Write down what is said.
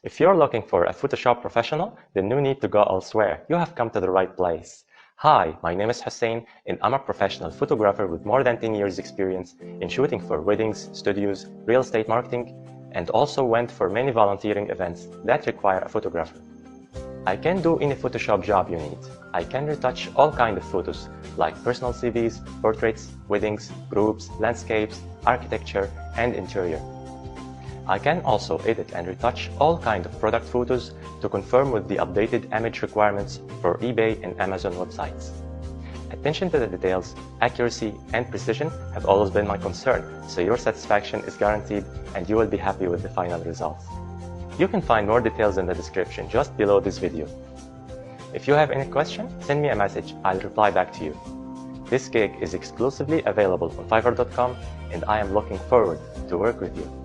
If you're looking for a Photoshop professional, then no need to go elsewhere. You have come to the right place. Hi, my name is Hussein, and I'm a professional photographer with more than 10 years experience in shooting for weddings, studios, real estate marketing, and also went for many volunteering events that require a photographer. I can do any Photoshop job you need. I can retouch all kinds of photos, like personal CVs, portraits, weddings, groups, landscapes, architecture, and interior. I can also edit and retouch all kinds of product photos to conform with the updated image requirements for eBay and Amazon websites. Attention to the details, accuracy, and precision have always been my concern, so your satisfaction is guaranteed and you will be happy with the final results. You can find more details in the description just below this video. If you have any question, send me a message, I'll reply back to you. This gig is exclusively available on Fiverr.com and I am looking forward to work with you.